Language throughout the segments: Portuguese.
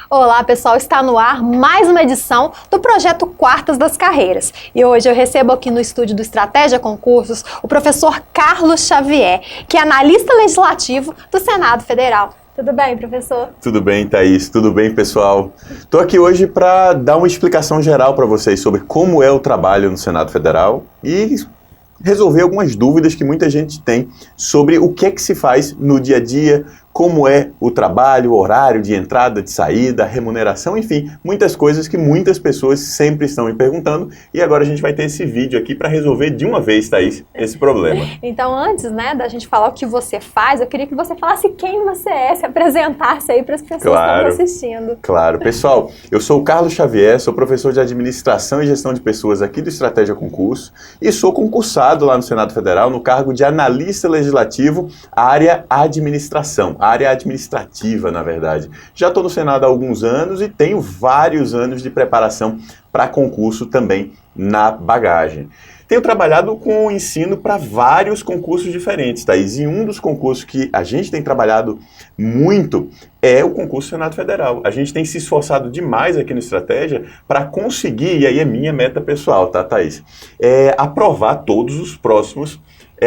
Olá pessoal, está no ar mais uma edição do projeto Quartas das Carreiras. E hoje eu recebo aqui no estúdio do Estratégia Concursos o professor Carlos Xavier, que é analista legislativo do Senado Federal. Tudo bem, professor? Tudo bem, Thaís. Tudo bem, pessoal? Estou aqui hoje para dar uma explicação geral para vocês sobre como é o trabalho no Senado Federal e resolver algumas dúvidas que muita gente tem sobre o que é que se faz no dia a dia, como é o trabalho, o horário de entrada, de saída, remuneração, enfim, muitas coisas que muitas pessoas sempre estão me perguntando e agora a gente vai ter esse vídeo aqui para resolver de uma vez, Thaís, esse problema. Então, antes, da gente falar o que você faz, eu queria que você falasse quem você é, se apresentasse aí para as pessoas que estão assistindo. Claro. Pessoal, eu sou o Carlos Xavier, sou professor de Administração e Gestão de Pessoas aqui do Estratégia Concurso e sou concursado lá no Senado Federal no cargo de analista legislativo, área administração. Área administrativa, na verdade. Já estou no Senado há alguns anos e tenho vários anos de preparação para concurso também na bagagem. Tenho trabalhado com o ensino para vários concursos diferentes, Thaís, e um dos concursos que a gente tem trabalhado muito é o concurso Senado Federal. A gente tem se esforçado demais aqui no Estratégia para conseguir, e aí é minha meta pessoal, tá, Thaís? Aprovar todos os próximos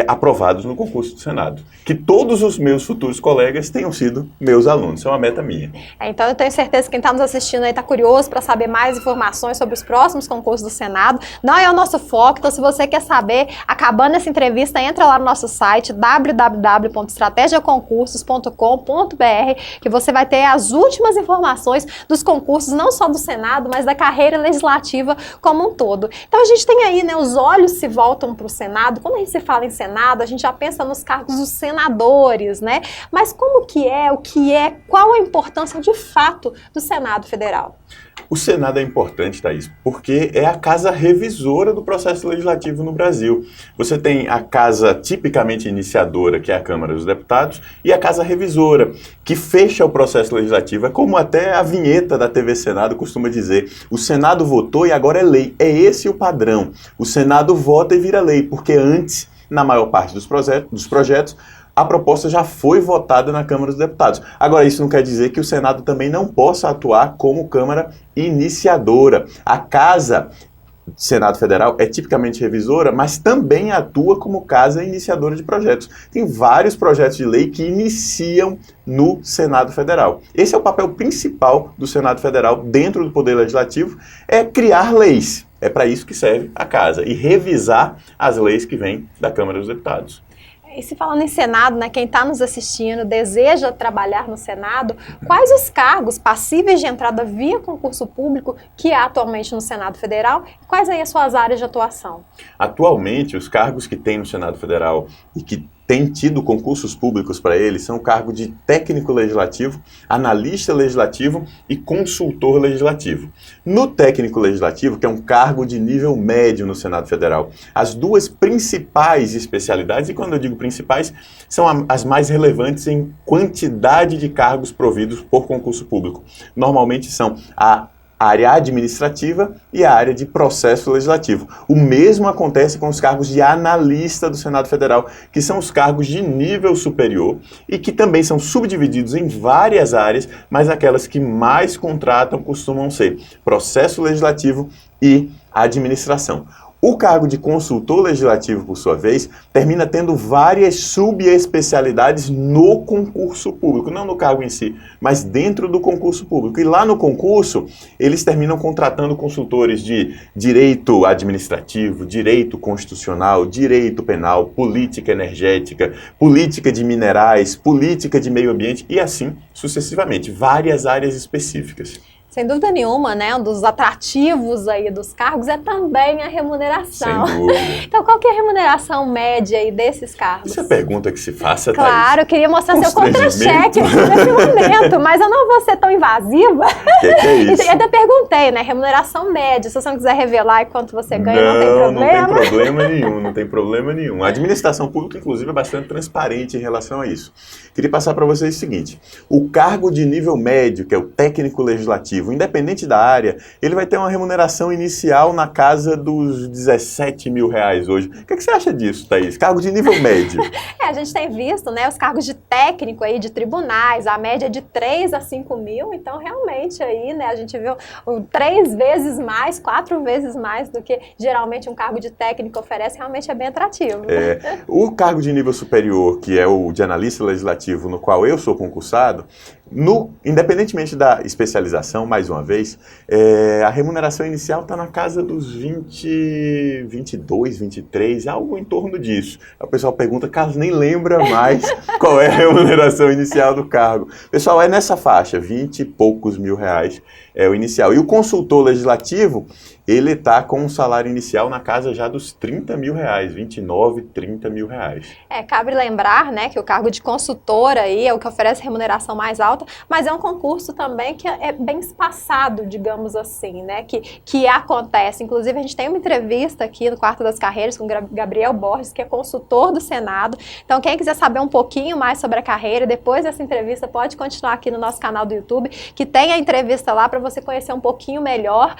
aprovados no concurso do Senado. Que todos os meus futuros colegas tenham sido meus alunos. Isso é uma meta minha. Então eu tenho certeza que quem está nos assistindo aí está curioso para saber mais informações sobre os próximos concursos do Senado. Não é o nosso foco, então se você quer saber, acabando essa entrevista, entra lá no nosso site www.estrategiaconcursos.com.br que você vai ter as últimas informações dos concursos, não só do Senado, mas da carreira legislativa como um todo. Então a gente tem aí, os olhos se voltam para o Senado. Quando a gente se fala em Senado, a gente já pensa nos cargos dos senadores, Mas como que é, qual a importância de fato do Senado Federal? O Senado é importante, Thaís, porque é a casa revisora do processo legislativo no Brasil. Você tem a casa tipicamente iniciadora, que é a Câmara dos Deputados, e a casa revisora, que fecha o processo legislativo. É como até a vinheta da TV Senado costuma dizer, o Senado votou e agora é lei. É esse o padrão. O Senado vota e vira lei, porque antes, na maior parte dos projetos, a proposta já foi votada na Câmara dos Deputados. Agora, isso não quer dizer que o Senado também não possa atuar como Câmara iniciadora. A Casa do Senado Federal é tipicamente revisora, mas também atua como casa iniciadora de projetos. Tem vários projetos de lei que iniciam no Senado Federal. Esse é o papel principal do Senado Federal dentro do Poder Legislativo, é criar leis. É para isso que serve a casa e revisar as leis que vêm da Câmara dos Deputados. E se falando em Senado, quem está nos assistindo deseja trabalhar no Senado, quais os cargos passíveis de entrada via concurso público que há atualmente no Senado Federal e quais aí as suas áreas de atuação? Atualmente, os cargos que tem no Senado Federal e que tem tido concursos públicos para eles são o cargo de técnico legislativo, analista legislativo e consultor legislativo. No técnico legislativo, que é um cargo de nível médio no Senado Federal, as duas principais especialidades, e quando eu digo principais, são as mais relevantes em quantidade de cargos providos por concurso público. Normalmente são a área administrativa e a área de processo legislativo. O mesmo acontece com os cargos de analista do Senado Federal, que são os cargos de nível superior e que também são subdivididos em várias áreas, mas aquelas que mais contratam costumam ser processo legislativo e administração. O cargo de consultor legislativo, por sua vez, termina tendo várias subespecialidades no concurso público, não no cargo em si, mas dentro do concurso público. E lá no concurso, eles terminam contratando consultores de direito administrativo, direito constitucional, direito penal, política energética, política de minerais, política de meio ambiente e assim sucessivamente, várias áreas específicas. Sem dúvida nenhuma, um dos atrativos aí dos cargos é também a remuneração. Sem dúvida. Então, qual que é a remuneração média aí desses cargos? Isso é pergunta que se faça, Thaís. Claro, eu queria mostrar seu contra-cheque aqui nesse momento, mas eu não vou ser tão invasiva. Que é isso? Eu até perguntei, remuneração média, se você não quiser revelar quanto você ganha, não tem problema. Não tem problema nenhum. A administração pública, inclusive, é bastante transparente em relação a isso. Queria passar para vocês o seguinte, o cargo de nível médio, que é o técnico legislativo, legislativo, independente da área, ele vai ter uma remuneração inicial na casa dos R$17.000 hoje. O que você acha disso, Thaís? Cargo de nível médio. A gente tem visto, né, os cargos de técnico aí de tribunais, a média é de 3 a 5 mil, então realmente aí, né, a gente viu 3 vezes mais, 4 vezes mais do que geralmente um cargo de técnico oferece, realmente é bem atrativo. O cargo de nível superior, que é o de analista legislativo, no qual eu sou concursado, independentemente da especialização, mais uma vez, a remuneração inicial está na casa dos 20, 22, 23, algo em torno disso. O pessoal pergunta, Carlos, nem lembra mais qual é a remuneração inicial do cargo. Pessoal, é nessa faixa, 20 e poucos mil reais é o inicial. E o consultor legislativo, ele está com um salário inicial na casa já dos R$30.000, 29, 30 mil reais. Cabe lembrar, né, que o cargo de consultor aí é o que oferece remuneração mais alta, mas é um concurso também que é bem espaçado, digamos assim, né, que acontece. Inclusive, a gente tem uma entrevista aqui no Quarto das Carreiras com o Gabriel Borges, que é consultor do Senado. Então, quem quiser saber um pouquinho mais sobre a carreira, depois dessa entrevista, pode continuar aqui no nosso canal do YouTube, que tem a entrevista lá para você conhecer um pouquinho melhor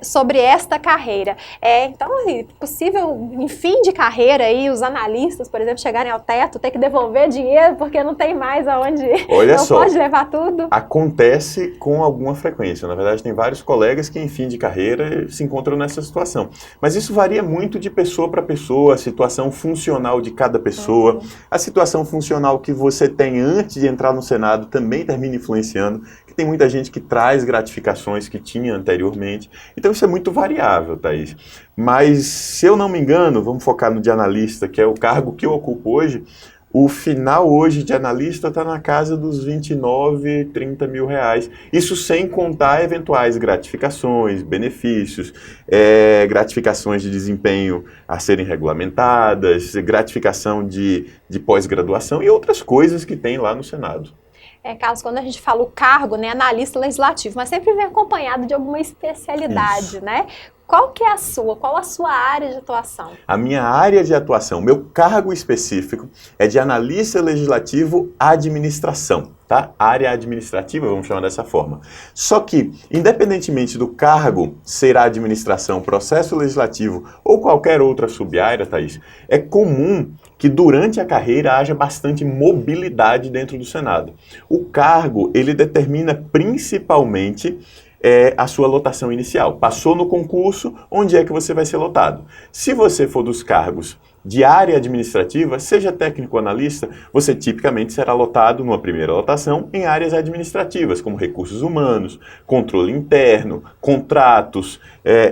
sobre esta carreira. Então, é possível, em fim de carreira, aí, os analistas, por exemplo, chegarem ao teto, ter que devolver dinheiro porque não tem mais aonde ir. Olha não só, pode levar tudo. Acontece com alguma frequência. Na verdade, tem vários colegas que, em fim de carreira, se encontram nessa situação. Mas isso varia muito de pessoa para pessoa, a situação funcional de cada pessoa, a situação funcional que você tem antes de entrar no Senado também termina influenciando, que tem muita gente que traz gratificações que tinha anteriormente. Então, isso é muito variável, Thaís. Mas, se eu não me engano, vamos focar no de analista, que é o cargo que eu ocupo hoje, o final hoje de analista está na casa dos 29, 30 mil reais. Isso sem contar eventuais gratificações, benefícios, gratificações de desempenho a serem regulamentadas, gratificação de pós-graduação e outras coisas que tem lá no Senado. Carlos, quando a gente fala o cargo, né, analista legislativo, mas sempre vem acompanhado de alguma especialidade, Isso. né? Qual que é a sua? Qual a sua área de atuação? A minha área de atuação, meu cargo específico é de analista legislativo administração, tá? Área administrativa, vamos chamar dessa forma. Só que, independentemente do cargo ser a administração, processo legislativo ou qualquer outra sub-área, Thaís, é comum que durante a carreira haja bastante mobilidade dentro do Senado. O cargo, ele determina principalmente a sua lotação inicial. Passou no concurso, onde é que você vai ser lotado? Se você for dos cargos de área administrativa, seja técnico ou analista, você tipicamente será lotado numa primeira lotação em áreas administrativas, como recursos humanos, controle interno, contratos,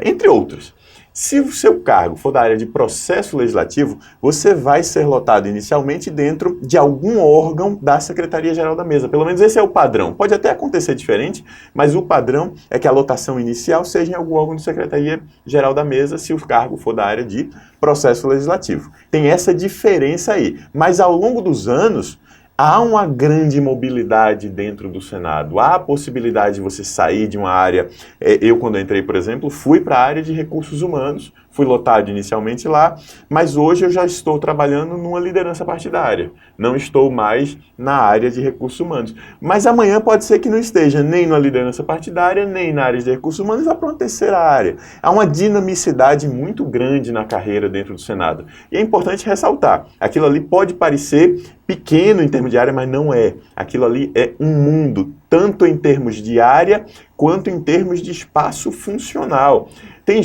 entre outros. Se o seu cargo for da área de processo legislativo, você vai ser lotado inicialmente dentro de algum órgão da Secretaria-Geral da Mesa. Pelo menos esse é o padrão. Pode até acontecer diferente, mas o padrão é que a lotação inicial seja em algum órgão da Secretaria-Geral da Mesa, se o cargo for da área de processo legislativo. Tem essa diferença aí. Mas ao longo dos anos, há uma grande mobilidade dentro do Senado. Há a possibilidade de você sair de uma área. Eu, quando entrei, por exemplo, fui para a área de recursos humanos, fui lotado inicialmente lá, mas hoje eu já estou trabalhando numa liderança partidária. Não estou mais na área de recursos humanos. Mas amanhã pode ser que não esteja nem na liderança partidária, nem na área de recursos humanos, vai para uma terceira área. Há uma dinamicidade muito grande na carreira dentro do Senado. E é importante ressaltar, aquilo ali pode parecer pequeno em termos de área, mas não é. Aquilo ali é um mundo, tanto em termos de área, quanto em termos de espaço funcional. Tem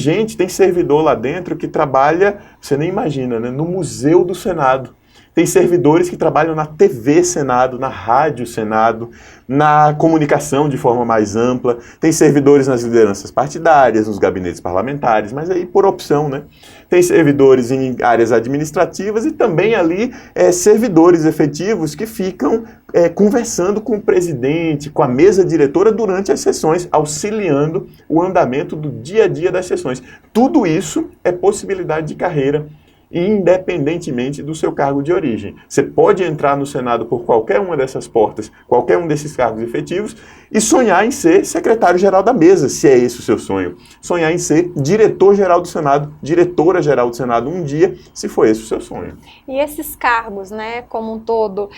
servidor lá dentro que trabalha, você nem imagina, né, no Museu do Senado. Tem servidores que trabalham na TV Senado, na Rádio Senado, na comunicação de forma mais ampla. Tem servidores nas lideranças partidárias, nos gabinetes parlamentares, mas aí por opção, né? Tem servidores em áreas administrativas e também ali servidores efetivos que ficam conversando com o presidente, com a mesa diretora durante as sessões, auxiliando o andamento do dia a dia das sessões. Tudo isso é possibilidade de carreira independentemente do seu cargo de origem. Você pode entrar no Senado por qualquer uma dessas portas, qualquer um desses cargos efetivos, e sonhar em ser secretário-geral da mesa, se é esse o seu sonho. Sonhar em ser diretor-geral do Senado, diretora-geral do Senado um dia, se for esse o seu sonho. E esses cargos, né, como um todo,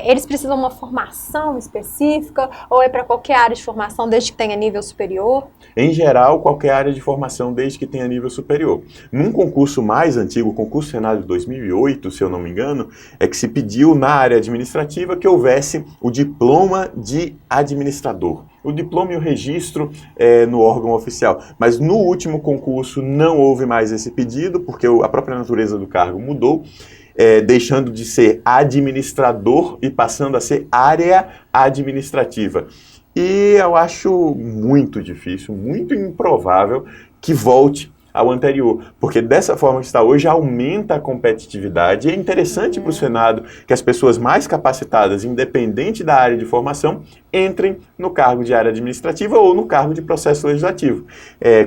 eles precisam de uma formação específica ou é para qualquer área de formação desde que tenha nível superior? Em geral, qualquer área de formação desde que tenha nível superior. Num concurso mais antigo, o concurso Senado de 2008, se eu não me engano, é que se pediu na área administrativa que houvesse o diploma de administrador. O diploma e o registro no órgão oficial. Mas no último concurso não houve mais esse pedido, porque a própria natureza do cargo mudou, deixando de ser administrador e passando a ser área administrativa. E eu acho muito difícil, muito improvável que volte ao anterior, porque dessa forma que está hoje aumenta a competitividade e é interessante para o Senado que as pessoas mais capacitadas, independente da área de formação, entrem no cargo de área administrativa ou no cargo de processo legislativo.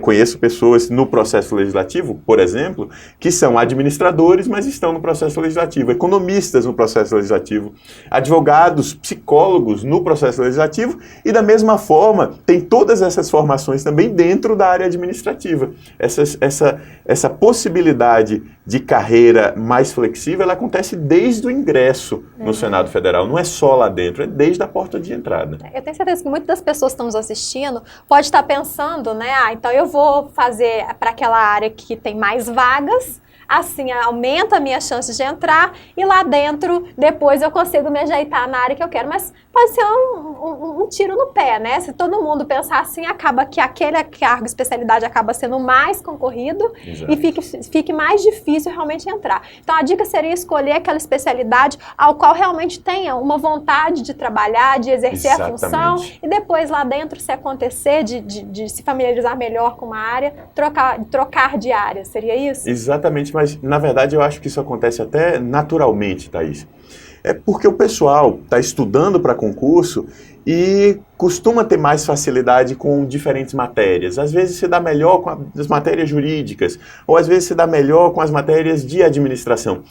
Conheço pessoas no processo legislativo, por exemplo, que são administradores, mas estão no processo legislativo, economistas no processo legislativo, advogados, psicólogos no processo legislativo e da mesma forma tem todas essas formações também dentro da área administrativa. Essa possibilidade de carreira mais flexível, ela acontece desde o ingresso no Senado Federal, não é só lá dentro, é desde a porta de entrada. Eu tenho certeza que muitas das pessoas que estão nos assistindo pode estar pensando, né, então eu vou fazer para aquela área que tem mais vagas, assim aumenta a minha chance de entrar e lá dentro depois eu consigo me ajeitar na área que eu quero, mas pode ser um tiro no pé, né? Se todo mundo pensar assim, acaba que aquele cargo, especialidade acaba sendo mais concorrido. Exato. E fique mais difícil realmente entrar. Então a dica seria escolher aquela especialidade ao qual realmente tenha uma vontade de trabalhar, de exercer Exatamente. A função e depois lá dentro, se acontecer de se familiarizar melhor com uma área, trocar de área, seria isso? Exatamente, mas na verdade eu acho que isso acontece até naturalmente, Thaís. É porque o pessoal está estudando para concurso e costuma ter mais facilidade com diferentes matérias. Às vezes se dá melhor com as matérias jurídicas, ou às vezes se dá melhor com as matérias de administração.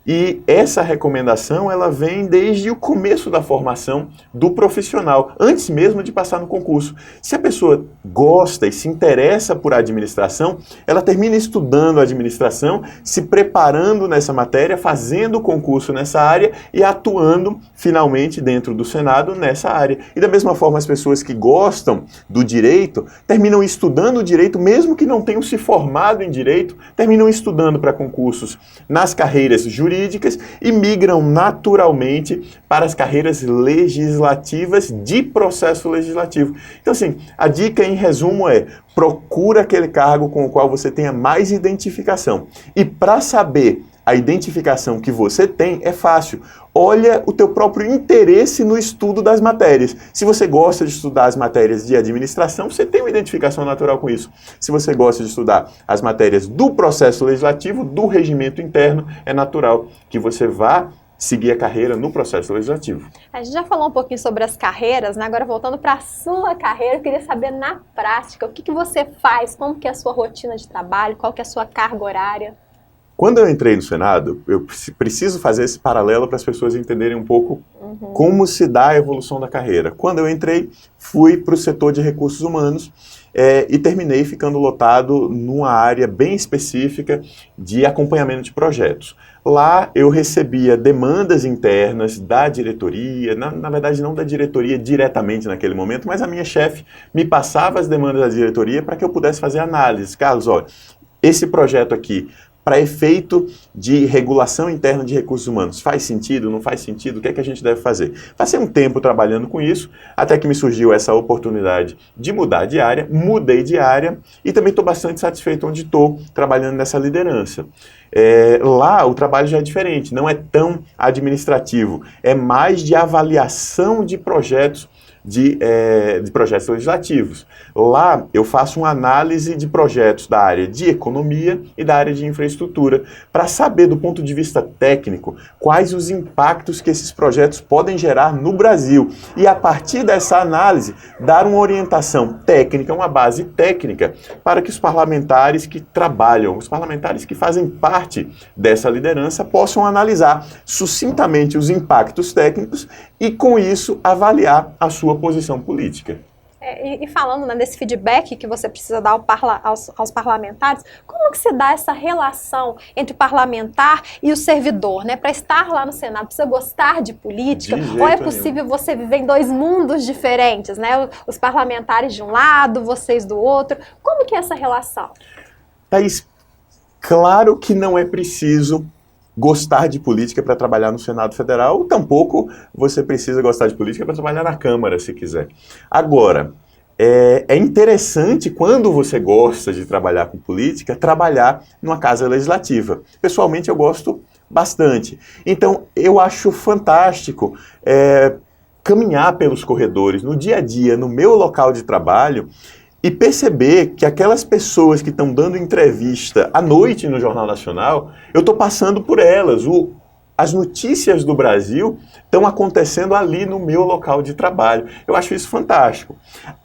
E essa recomendação, ela vem desde o começo da formação do profissional, antes mesmo de passar no concurso. Se a pessoa gosta e se interessa por administração, ela termina estudando administração, se preparando nessa matéria, fazendo o concurso nessa área e atuando finalmente dentro do Senado nessa área. E da mesma forma, as pessoas que gostam do direito terminam estudando o direito, mesmo que não tenham se formado em direito, terminam estudando para concursos nas carreiras jurídicas e migram naturalmente para as carreiras legislativas de processo legislativo. Então, assim, a dica em resumo é: procura aquele cargo com o qual você tenha mais identificação. E para saber a identificação que você tem, é fácil. Olha o teu próprio interesse no estudo das matérias. Se você gosta de estudar as matérias de administração, você tem uma identificação natural com isso. Se você gosta de estudar as matérias do processo legislativo, do regimento interno, é natural que você vá seguir a carreira no processo legislativo. A gente já falou um pouquinho sobre as carreiras, né? Agora voltando para a sua carreira, eu queria saber na prática, o que você faz, como que é a sua rotina de trabalho, qual que é a sua carga horária? Quando eu entrei no Senado, eu preciso fazer esse paralelo para as pessoas entenderem um pouco como se dá a evolução da carreira. Quando eu entrei, fui para o setor de recursos humanos e terminei ficando lotado numa área bem específica de acompanhamento de projetos. Lá eu recebia demandas internas da diretoria, na verdade não da diretoria diretamente naquele momento, mas a minha chefe me passava as demandas da diretoria para que eu pudesse fazer análise. Carlos, olha, esse projeto aqui, para efeito de regulação interna de recursos humanos, faz sentido, não faz sentido? O que é que a gente deve fazer? Passei um tempo trabalhando com isso, até que me surgiu essa oportunidade de mudar de área, mudei de área e também estou bastante satisfeito onde estou trabalhando nessa liderança. Lá o trabalho já é diferente, não é tão administrativo, é mais de avaliação de projetos de projetos legislativos. Lá eu faço uma análise de projetos da área de economia e da área de infraestrutura, para saber do ponto de vista técnico quais os impactos que esses projetos podem gerar no Brasil. E a partir dessa análise, dar uma orientação técnica, uma base técnica, para que os parlamentares que trabalham, os parlamentares que fazem parte dessa liderança, possam analisar sucintamente os impactos técnicos e, com isso, avaliar a sua posição política. E falando, né, desse feedback que você precisa dar aos parlamentares, como que se dá essa relação entre o parlamentar e o servidor, né? Para estar lá no Senado, precisa gostar de política? Ou é possível você viver em dois mundos diferentes, né? Os parlamentares de um lado, vocês do outro. Como que é essa relação? Thaís, claro que não é preciso gostar de política para trabalhar no Senado Federal, tampouco você precisa gostar de política para trabalhar na Câmara, se quiser. Agora, é interessante, quando você gosta de trabalhar com política, trabalhar numa casa legislativa. Pessoalmente, eu gosto bastante. Então, eu acho fantástico caminhar pelos corredores, no dia a dia, no meu local de trabalho, e perceber que aquelas pessoas que estão dando entrevista à noite no Jornal Nacional, eu estou passando por elas. As notícias do Brasil estão acontecendo ali no meu local de trabalho. Eu acho isso fantástico.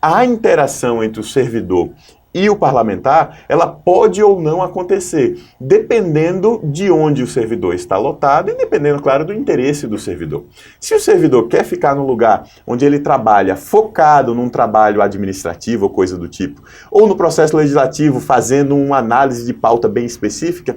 A interação entre o servidor e o parlamentar, ela pode ou não acontecer, dependendo de onde o servidor está lotado e dependendo, claro, do interesse do servidor. Se o servidor quer ficar no lugar onde ele trabalha focado num trabalho administrativo ou coisa do tipo, ou no processo legislativo fazendo uma análise de pauta bem específica,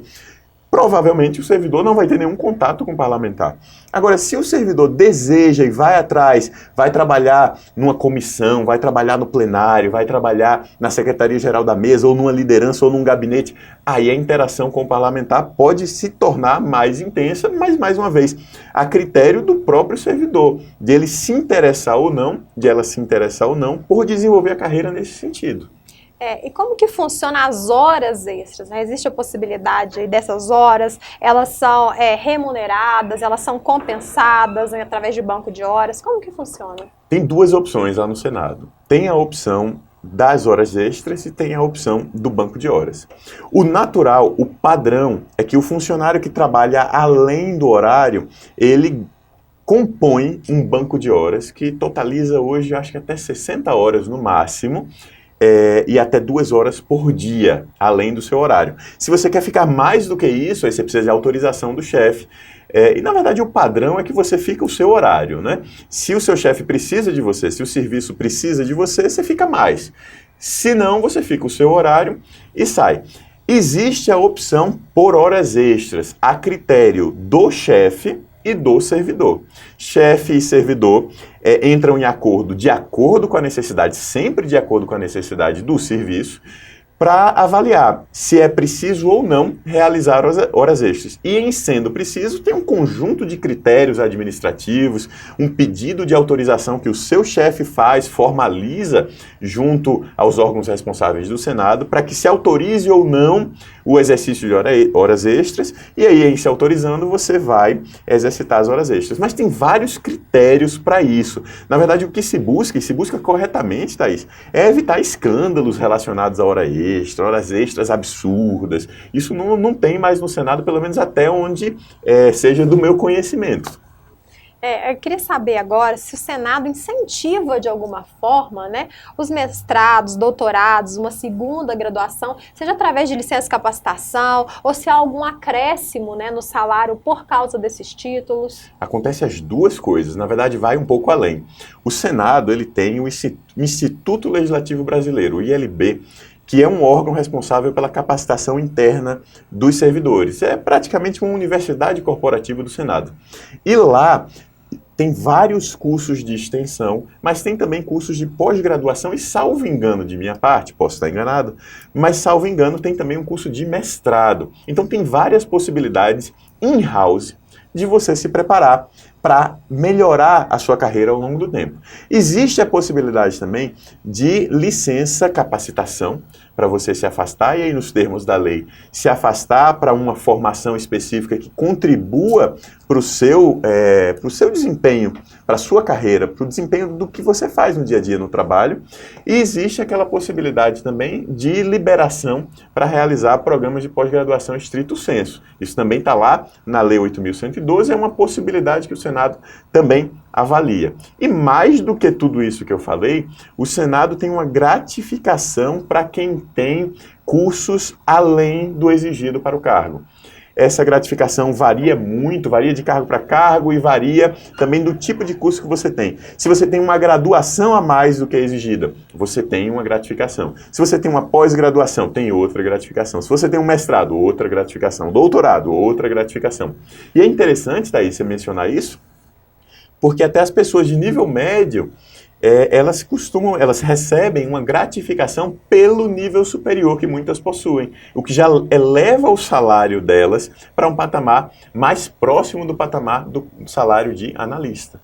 provavelmente o servidor não vai ter nenhum contato com o parlamentar. Agora, se o servidor deseja e vai atrás, vai trabalhar numa comissão, vai trabalhar no plenário, vai trabalhar na secretaria-geral da mesa, ou numa liderança, ou num gabinete, aí a interação com o parlamentar pode se tornar mais intensa, mas, mais uma vez, a critério do próprio servidor, de ele se interessar ou não, de ela se interessar ou não, por desenvolver a carreira nesse sentido. E como que funciona as horas extras, né? Existe a possibilidade dessas horas, elas são remuneradas, elas são compensadas, né, através de banco de horas? Como que funciona? Tem duas opções lá no Senado. Tem a opção das horas extras e tem a opção do banco de horas. O natural, o padrão, é que o funcionário que trabalha além do horário, ele compõe um banco de horas que totaliza hoje, acho que até 60 horas no máximo, e até 2 horas por dia, além do seu horário. Se você quer ficar mais do que isso, aí você precisa de autorização do chefe. E, na verdade, o padrão é que você fica o seu horário, né? Se o seu chefe precisa de você, se o serviço precisa de você, você fica mais. Se não, você fica o seu horário e sai. Existe a opção por horas extras, a critério do chefe e do servidor. Chefe e servidor entram em acordo de acordo com a necessidade, sempre de acordo com a necessidade do serviço, para avaliar se é preciso ou não realizar horas extras. E, em sendo preciso, tem um conjunto de critérios administrativos, um pedido de autorização que o seu chefe faz, formaliza junto aos órgãos responsáveis do Senado, para que se autorize ou não o exercício de horas extras, e aí, em se autorizando, você vai exercitar as horas extras. Mas tem vários critérios para isso. Na verdade, o que se busca, e se busca corretamente, Thaís, é evitar escândalos relacionados à hora extra, horas extras absurdas. Isso não tem mais no Senado, pelo menos até onde seja do meu conhecimento. Eu queria saber agora se o Senado incentiva de alguma forma, né, os mestrados, doutorados, uma segunda graduação, seja através de licença de capacitação ou se há algum acréscimo, né, no salário por causa desses títulos. Acontece as duas coisas, na verdade vai um pouco além. O Senado ele tem o Instituto Legislativo Brasileiro, o ILB, que é um órgão responsável pela capacitação interna dos servidores. É praticamente uma universidade corporativa do Senado. E lá tem vários cursos de extensão, mas tem também cursos de pós-graduação e, salvo engano de minha parte, posso estar enganado, mas salvo engano tem também um curso de mestrado. Então tem várias possibilidades in-house de você se preparar para melhorar a sua carreira ao longo do tempo. Existe a possibilidade também de licença capacitação para você se afastar, e aí nos termos da lei, se afastar para uma formação específica que contribua para o seu desempenho, para a sua carreira, para o desempenho do que você faz no dia a dia no trabalho. E existe aquela possibilidade também de liberação para realizar programas de pós-graduação estrito sensu. Isso também está lá na Lei 8.112, é uma possibilidade que o Senado também avalia. E mais do que tudo isso que eu falei, o Senado tem uma gratificação para quem tem cursos além do exigido para o cargo. Essa gratificação varia muito, varia de cargo para cargo e varia também do tipo de curso que você tem. Se você tem uma graduação a mais do que é exigida, você tem uma gratificação. Se você tem uma pós-graduação, tem outra gratificação. Se você tem um mestrado, outra gratificação. Doutorado, outra gratificação. E é interessante, Thaís, você mencionar isso, porque até as pessoas de nível médio, elas recebem uma gratificação pelo nível superior que muitas possuem, o que já eleva o salário delas para um patamar mais próximo do patamar do salário de analista.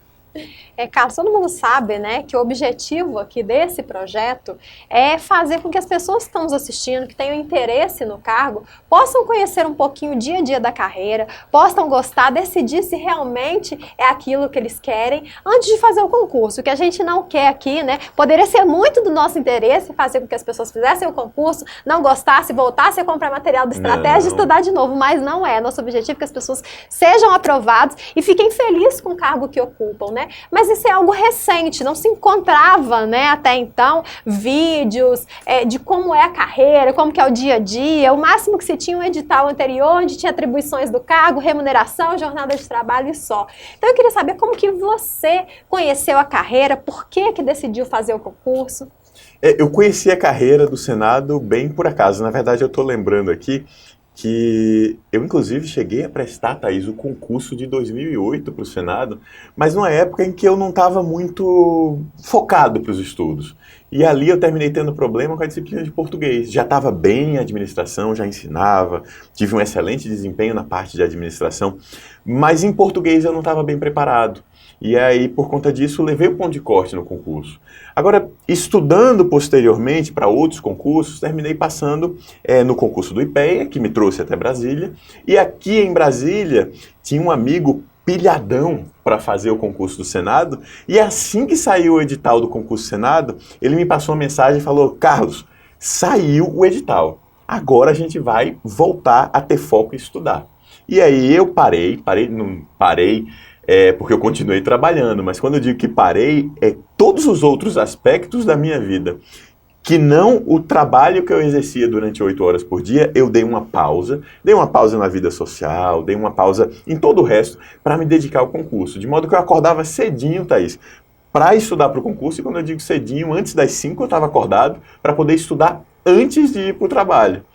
Carlos, todo mundo sabe, né, que o objetivo aqui desse projeto é fazer com que as pessoas que estão nos assistindo, que tenham interesse no cargo, possam conhecer um pouquinho o dia a dia da carreira, possam gostar, decidir se realmente é aquilo que eles querem antes de fazer o concurso. O que a gente não quer aqui, né, poderia ser muito do nosso interesse fazer com que as pessoas fizessem o concurso, não gostassem, voltassem a comprar material de estratégia e estudar de novo, mas não é. Nosso objetivo é que as pessoas sejam aprovadas e fiquem felizes com o cargo que ocupam, né? Mas isso é algo recente, não se encontrava, né, até então, vídeos de como é a carreira, como que é o dia a dia. O máximo que se tinha um edital anterior, onde tinha atribuições do cargo, remuneração, jornada de trabalho e só. Então eu queria saber como que você conheceu a carreira, por que decidiu fazer o concurso? Eu conheci a carreira do Senado bem por acaso. Na verdade, eu estou lembrando aqui que eu, inclusive, cheguei a prestar, Thaís, o concurso de 2008 para o Senado, mas numa época em que eu não estava muito focado para os estudos. E ali eu terminei tendo problema com a disciplina de português. Já estava bem em administração, já ensinava, tive um excelente desempenho na parte de administração, mas em português eu não estava bem preparado. E aí, por conta disso, levei o ponto de corte no concurso. Agora, estudando posteriormente para outros concursos, terminei passando no concurso do IPEA, que me trouxe até Brasília. E aqui em Brasília, tinha um amigo pilhadão para fazer o concurso do Senado. E assim que saiu o edital do concurso do Senado, ele me passou uma mensagem e falou: Carlos, saiu o edital. Agora a gente vai voltar a ter foco em estudar. E aí eu parei, porque eu continuei trabalhando, mas quando eu digo que parei, todos os outros aspectos da minha vida, que não o trabalho que eu exercia durante 8 horas por dia, eu dei uma pausa na vida social, dei uma pausa em todo o resto, para me dedicar ao concurso, de modo que eu acordava cedinho, Thaís, para estudar para o concurso, e quando eu digo cedinho, antes das 5 eu estava acordado, para poder estudar antes de ir para o trabalho.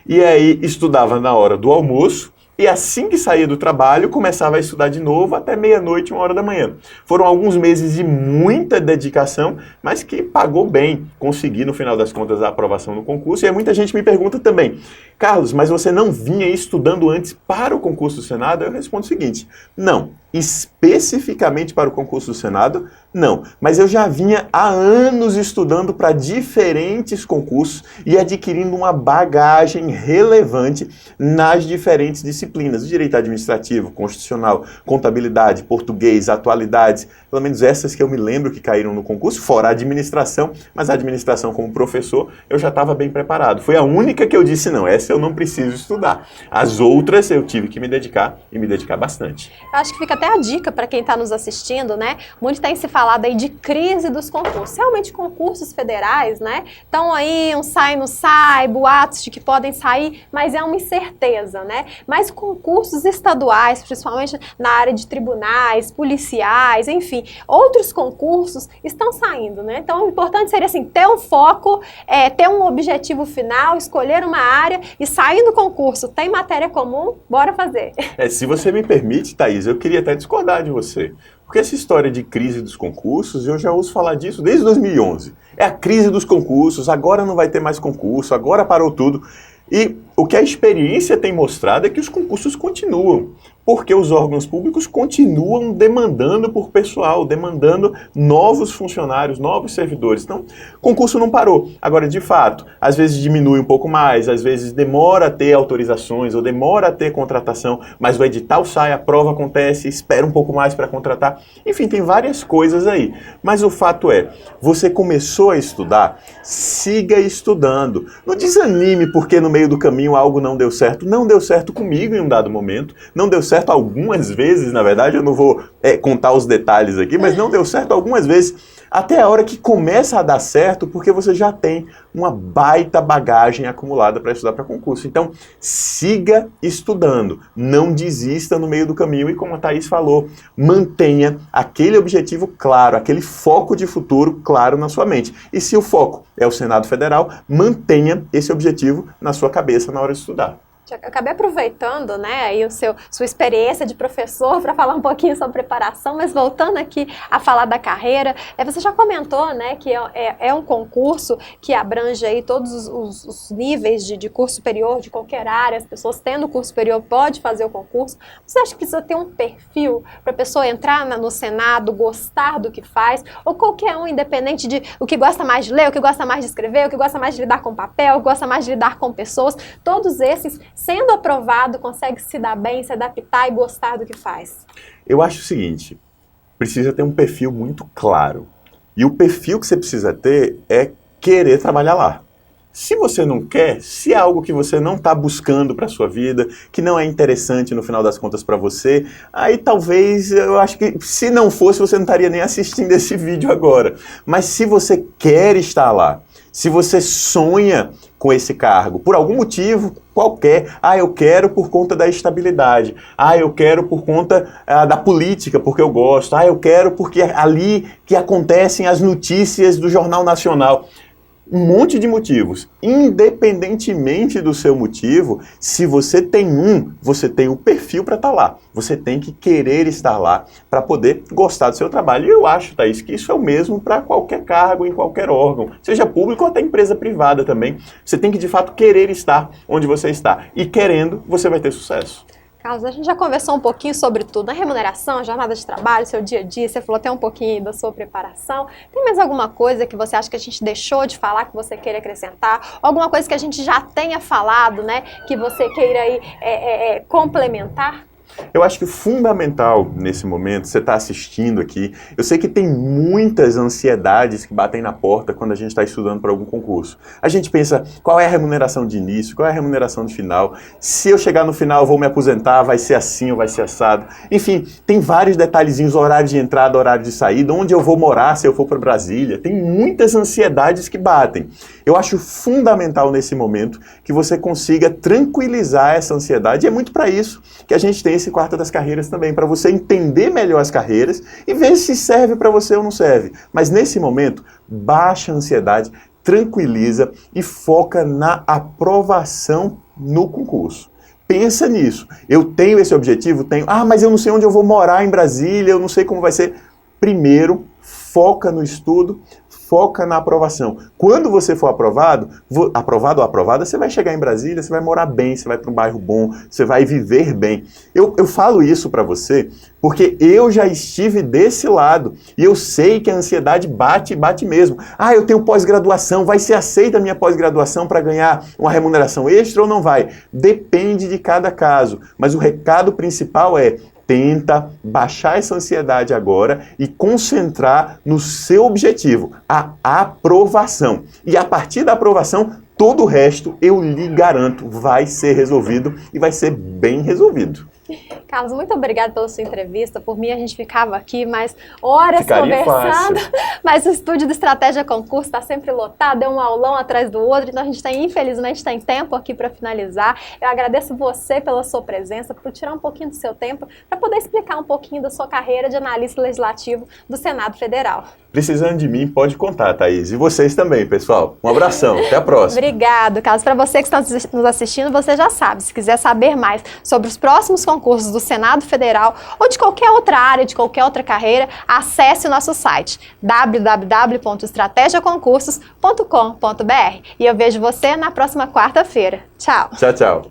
E aí estudava na hora do almoço, e assim que saía do trabalho, começava a estudar de novo até meia-noite, 1h da manhã. Foram alguns meses de muita dedicação, mas que pagou bem. Consegui, no final das contas, a aprovação no concurso. E aí muita gente me pergunta também: Carlos, mas você não vinha estudando antes para o concurso do Senado? Eu respondo o seguinte: não. Especificamente para o concurso do Senado, não. Mas eu já vinha há anos estudando para diferentes concursos e adquirindo uma bagagem relevante nas diferentes disciplinas. Direito administrativo, constitucional, contabilidade, português, atualidades. Pelo menos essas que eu me lembro que caíram no concurso, fora a administração. Mas a administração como professor, eu já estava bem preparado. Foi a única que eu disse: não, essa eu não preciso estudar. As outras eu tive que me dedicar e me dedicar bastante. Eu acho que fica até a dica para quem está nos assistindo, né? Muito tem se falado aí de crise dos concursos. Realmente concursos federais, né? Estão aí, um sai, não sai, boatos de que podem sair, mas é uma incerteza, né? Mas concursos estaduais, principalmente na área de tribunais, policiais, enfim, outros concursos estão saindo, né? Então o importante seria assim, ter um foco, ter um objetivo final, escolher uma área e sair do concurso. Tem matéria comum? Bora fazer. Se você me permite, Thaís, eu queria até discordar de você. Porque essa história de crise dos concursos, eu já ouço falar disso desde 2011. É a crise dos concursos, agora não vai ter mais concurso, agora parou tudo. E o que a experiência tem mostrado é que os concursos continuam, porque os órgãos públicos continuam demandando por pessoal, demandando novos funcionários, novos servidores. Então, o concurso não parou. Agora, de fato, às vezes diminui um pouco mais, às vezes demora a ter autorizações ou demora a ter contratação, mas o edital sai, a prova acontece, espera um pouco mais para contratar. Enfim, tem várias coisas aí. Mas o fato é, você começou a estudar, siga estudando. Não desanime porque no meio do caminho algo não deu certo. Não deu certo comigo em um dado momento, não deu certo algumas vezes, na verdade, eu não vou contar os detalhes aqui, mas não deu certo algumas vezes, até a hora que começa a dar certo, porque você já tem uma baita bagagem acumulada para estudar para concurso. Então, siga estudando, não desista no meio do caminho e, como a Thaís falou, mantenha aquele objetivo claro, aquele foco de futuro claro na sua mente. E se o foco é o Senado Federal, mantenha esse objetivo na sua cabeça na hora de estudar. Eu acabei aproveitando, né, aí sua experiência de professor para falar um pouquinho sobre preparação, mas voltando aqui a falar da carreira, você já comentou, né, que é um concurso que abrange aí todos os níveis de curso superior, de qualquer área, as pessoas tendo curso superior podem fazer o concurso. Você acha que precisa ter um perfil para a pessoa entrar no Senado, gostar do que faz, ou qualquer um, independente de o que gosta mais de ler, o que gosta mais de escrever, o que gosta mais de lidar com papel, o que gosta mais de lidar com pessoas, todos esses sendo aprovado, consegue se dar bem, se adaptar e gostar do que faz? Eu acho o seguinte, precisa ter um perfil muito claro. E o perfil que você precisa ter é querer trabalhar lá. Se você não quer, se é algo que você não está buscando para a sua vida, que não é interessante no final das contas para você, aí talvez, eu acho que se não fosse, você não estaria nem assistindo esse vídeo agora. Mas se você quer estar lá, se você sonha com esse cargo, por algum motivo qualquer, eu quero por conta da estabilidade, eu quero por conta da política, porque eu gosto, eu quero porque é ali que acontecem as notícias do Jornal Nacional. Um monte de motivos. Independentemente do seu motivo, se você tem você tem o perfil para estar lá. Você tem que querer estar lá para poder gostar do seu trabalho. E eu acho, Thaís, que isso é o mesmo para qualquer cargo, em qualquer órgão, seja público ou até empresa privada também. Você tem que, de fato, querer estar onde você está. E querendo, você vai ter sucesso. Carlos, a gente já conversou um pouquinho sobre tudo, a remuneração, a jornada de trabalho, seu dia a dia, você falou até um pouquinho da sua preparação. Tem mais alguma coisa que você acha que a gente deixou de falar, que você queira acrescentar? Alguma coisa que a gente já tenha falado, né, que você queira aí complementar? Eu acho que o fundamental nesse momento, você está assistindo aqui, eu sei que tem muitas ansiedades que batem na porta quando a gente está estudando para algum concurso. A gente pensa, qual é a remuneração de início, qual é a remuneração de final, se eu chegar no final eu vou me aposentar, vai ser assim ou vai ser assado. Enfim, tem vários detalhezinhos, horário de entrada, horário de saída, onde eu vou morar se eu for para Brasília. Tem muitas ansiedades que batem. Eu acho fundamental nesse momento que você consiga tranquilizar essa ansiedade, e é muito para isso que a gente tem esse Quarta das Carreiras também, para você entender melhor as carreiras e ver se serve para você ou não serve. Mas nesse momento, baixa a ansiedade, tranquiliza e foca na aprovação no concurso. Pensa nisso. Eu tenho esse objetivo? Tenho. Mas eu não sei onde eu vou morar em Brasília, eu não sei como vai ser. Primeiro, foca no estudo, foca na aprovação. Quando você for aprovado ou aprovada, você vai chegar em Brasília, você vai morar bem, você vai para um bairro bom, você vai viver bem. Eu falo isso para você porque eu já estive desse lado e eu sei que a ansiedade bate mesmo. Eu tenho pós-graduação, vai ser aceita a minha pós-graduação para ganhar uma remuneração extra ou não vai? Depende de cada caso, mas o recado principal é: tenta baixar essa ansiedade agora e concentrar no seu objetivo, a aprovação. E a partir da aprovação, todo o resto, eu lhe garanto, vai ser resolvido e vai ser bem resolvido. Carlos, muito obrigada pela sua entrevista. Por mim, a gente ficava aqui mais horas Ficaria conversando, fácil. Mas o estúdio do Estratégia Concurso está sempre lotado, é um aulão atrás do outro, então a gente infelizmente tem tempo aqui para finalizar. Eu agradeço você pela sua presença, por tirar um pouquinho do seu tempo para poder explicar um pouquinho da sua carreira de analista legislativo do Senado Federal. Precisando de mim, pode contar, Thaís. E vocês também, pessoal. Um abração, até a próxima. Obrigado, Carlos. Para você que está nos assistindo, você já sabe, se quiser saber mais sobre os próximos concursos concursos do Senado Federal ou de qualquer outra área, de qualquer outra carreira, acesse o nosso site www.estrategiaconcursos.com.br. E eu vejo você na próxima quarta-feira. Tchau! Tchau, tchau!